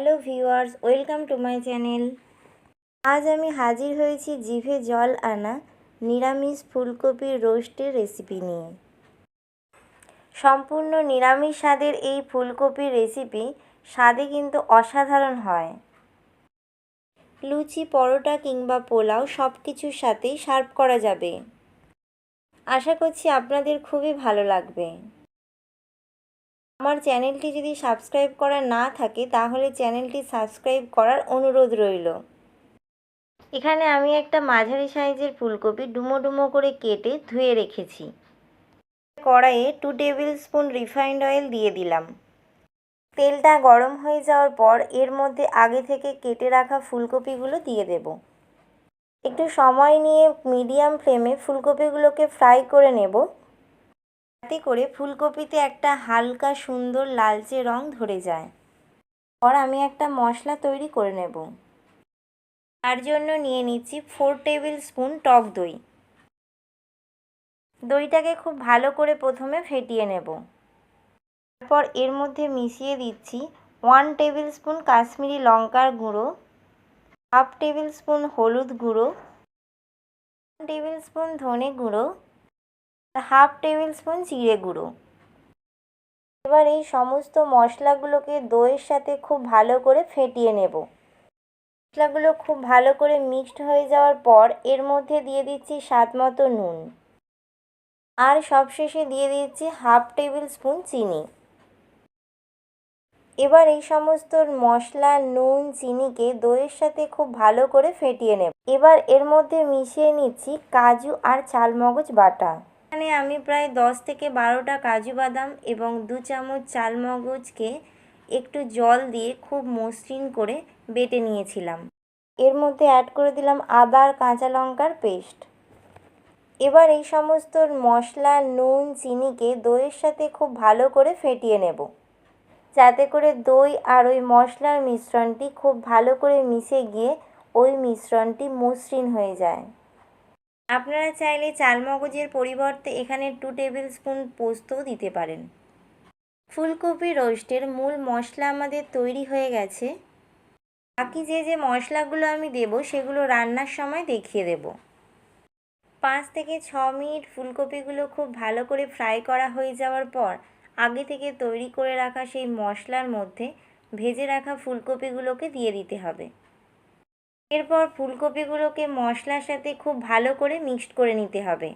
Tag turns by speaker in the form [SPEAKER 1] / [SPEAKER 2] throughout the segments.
[SPEAKER 1] Hello viewers, welcome to my channel. আজ আমি হাজির হয়েছি জিভে জল আনা নিরামিষ ফুলকপির রোস্টের রেসিপি নিয়ে। সম্পূর্ণ নিরামিষ স্বাদের এই ফুলকপির রেসিপি স্বাদে কিন্তু অসাধারণ হয়। লুচি, পরোটা কিংবা পোলাও সব কিছুর সাথেই সার্ভ করা যাবে। আশা করছি আপনাদের খুবই ভালো লাগবে। আমার চ্যানেলটি যদি সাবস্ক্রাইব করা না থাকে তাহলে চ্যানেলটি সাবস্ক্রাইব করার অনুরোধ রইল। এখানে আমি একটা মাঝারি সাইজের ফুলকপি ডুমো ডুমো করে কেটে ধুয়ে রেখেছি। কড়াইয়ে 2 টেবিল স্পুন রিফাইন্ড অয়েল দিয়ে দিলাম। তেলটা গরম হয়ে যাওয়ার পর এর মধ্যে আগে থেকে কেটে রাখা ফুলকপিগুলো দিয়ে দেব। একটু সময় নিয়ে মিডিয়াম ফ্লেমে ফুলকপিগুলোকে ফ্রাই করে নেব, যাতে করে ফুলকপিতে একটা হালকা সুন্দর লালচে রং ধরে যায়। পর আমি একটা মশলা তৈরি করে নেব। তার জন্য নিয়ে নিচ্ছি 4 টেবিল স্পুন টক দই। দইটাকে খুব ভালো করে প্রথমে ফেটিয়ে নেব। তারপর এর মধ্যে মিশিয়ে দিচ্ছি 1 টেবিল স্পুন কাশ্মীরি লঙ্কার গুঁড়ো, হাফ টেবিল স্পুন হলুদ গুঁড়ো, 1 টেবিল স্পুন ধনে গুঁড়ো আর হাফ টেবিল স্পুন জিরে গুঁড়ো। এবার এই সমস্ত মশলাগুলোকে দইয়ের সাথে খুব ভালো করে ফেটিয়ে নেব। মশলাগুলো খুব ভালো করে মিক্সড হয়ে যাওয়ার পর এর মধ্যে দিয়ে দিচ্ছি স্বাদ মতো নুন আর সবশেষে দিয়ে দিচ্ছি হাফ টেবিল স্পুন চিনি। এবার এই সমস্ত মশলা, নুন, চিনিকে দইয়ের সাথে খুব ভালো করে ফেটিয়ে নেব। এবার এর মধ্যে মিশিয়ে নিচ্ছি কাজু আর চালমগজ বাটা। এখানে আমি প্রায় 10 থেকে 12টা কাজু বাদাম এবং 2 চামচ চালমগজকে একটু জল দিয়ে খুব মসৃণ করে বেটে নিয়েছিলাম। এর মধ্যে অ্যাড করে দিলাম আদা আর কাঁচা লঙ্কার পেস্ট। এবার এই সমস্ত মশলা, নুন, চিনিকে দইয়ের সাথে খুব ভালো করে ফেটিয়ে নেব, যাতে করে দই আর ওই মশলার মিশ্রণটি খুব ভালো করে মিশে গিয়ে ওই মিশ্রণটি মসৃণ হয়ে যায়। আপনারা চাইলে চালমগজের পরিবর্তে এখানে 2 টেবিল স্পুন পোস্তও দিতে পারেন। ফুলকপি রোস্টের মূল মশলা আমাদের তৈরি হয়ে গেছে। বাকি যে মশলাগুলো আমি দেব সেগুলো রান্নার সময় দেখিয়ে দেব। 5 থেকে 6 মিনিট ফুলকপিগুলো খুব ভালো করে ফ্রাই করা হয়ে যাওয়ার পর আগে থেকে তৈরি করে রাখা সেই মশলার মধ্যে ভেজে রাখা ফুলকপিগুলোকে দিয়ে দিতে হবে। এরপর ফুলকপিগুলোকে মশলার সাথে খুব ভালো করে মিক্সড করে নিতে হবে।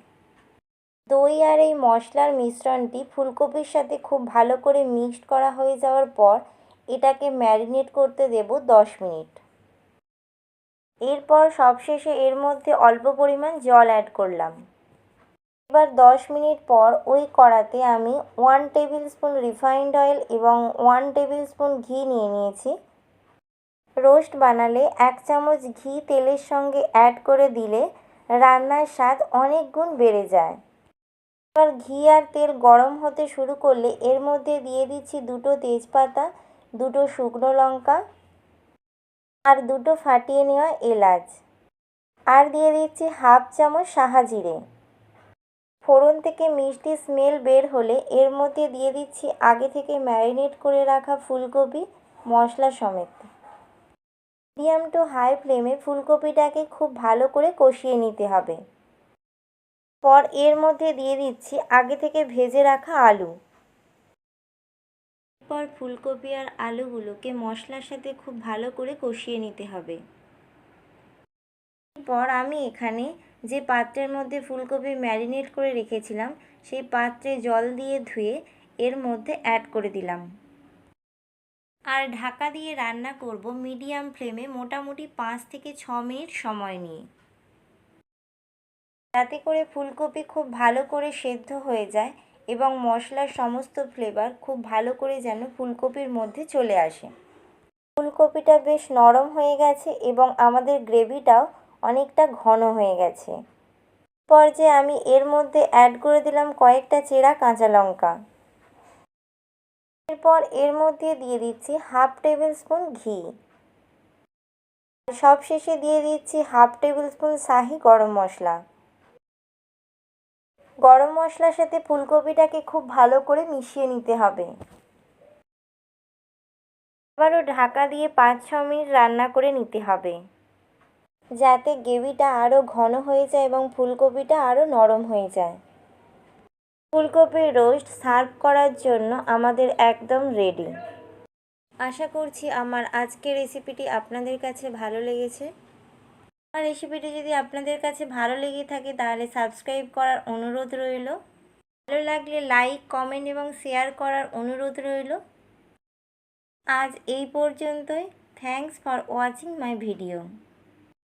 [SPEAKER 1] দই আর এই মশলার মিশ্রণটি ফুলকপির সাথে খুব ভালো করে মিক্সড করা হয়ে যাওয়ার পর এটাকে ম্যারিনেট করতে দেব 10 মিনিট। এরপর সবশেষে এর মধ্যে অল্প পরিমাণ জল অ্যাড করলাম। এবার 10 মিনিট পর ওই কড়াতে আমি 1 টেবিল স্পুন রিফাইন্ড অয়েল এবং 1 টেবিল স্পুন ঘি নিয়ে নিয়েছি। রোস্ট বানালে 1 চামচ ঘি তেলের সঙ্গে অ্যাড করে দিলে রান্নার স্বাদ অনেক গুণ বেড়ে যায়। এবার ঘি আর তেল গরম হতে শুরু করলে এর মধ্যে দিয়ে দিচ্ছি 2টো তেজপাতা, 2টো শুকনো লঙ্কা আর 2টো ফাটিয়ে নেওয়া এলাচ, আর দিয়ে দিচ্ছি হাফ চামচ সাদা। ফোড়ন থেকে মিষ্টি স্মেল বের হলে এর মধ্যে দিয়ে দিচ্ছি আগে থেকে ম্যারিনেট করে রাখা ফুলকপি মশলা সমেত। মিডিয়াম টু হাই ফ্লেমে ফুলকপিটাকে খুব ভালো করে কষিয়ে নিতে হবে। পর এর মধ্যে দিয়ে দিচ্ছি আগে থেকে ভেজে রাখা আলু। এরপর ফুলকপি আর আলুগুলোকে মশলার সাথে খুব ভালো করে কষিয়ে নিতে হবে। এরপর আমি এখানে যে পাত্রের মধ্যে ফুলকপি ম্যারিনেট করে রেখেছিলাম সেই পাত্রে জল দিয়ে ধুয়ে এর মধ্যে অ্যাড করে দিলাম আর ঢাকা দিয়ে রান্না করব মিডিয়াম ফ্লেমে মোটামুটি 5 থেকে 6 মিনিট সময় নিয়ে, যাতে করে ফুলকপি খুব ভালো করে সেদ্ধ হয়ে যায় এবং মশলার সমস্ত ফ্লেভার খুব ভালো করে যেন ফুলকপির মধ্যে চলে আসে। ফুলকপিটা বেশ নরম হয়ে গেছে এবং আমাদের গ্রেভিটাও অনেকটা ঘন হয়ে গেছে। পর্যায়ে আমি এর মধ্যে অ্যাড করে দিলাম কয়েকটা চেরা কাঁচা লঙ্কা। এরপর এর মধ্যে দিয়ে দিচ্ছি হাফ টেবিল স্পুন ঘি। সবশেষে দিয়ে দিচ্ছি হাফ টেবিল স্পুন শাহি গরম মশলা। গরম মশলার সাথে ফুলকপিটাকে খুব ভালো করে মিশিয়ে নিতে হবে। আবারও ঢাকা দিয়ে 5-6 মিনিট রান্না করে নিতে হবে, যাতে গ্রেভিটা আরও ঘন হয়ে যায় এবং ফুলকপিটা আরও নরম হয়ে যায়। ফুলকপির রোস্ট সার্ভ করার জন্য আমাদের একদম রেডি। আশা করছি আমার আজকের রেসিপিটি আপনাদের কাছে ভালো লেগেছে। আমার রেসিপিটি যদি আপনাদের কাছে ভালো লেগে থাকে তাহলে সাবস্ক্রাইব করার অনুরোধ রইল। ভালো লাগলে লাইক, কমেন্ট এবং শেয়ার করার অনুরোধ রইল। আজ এই পর্যন্তই। Thanks for watching my video.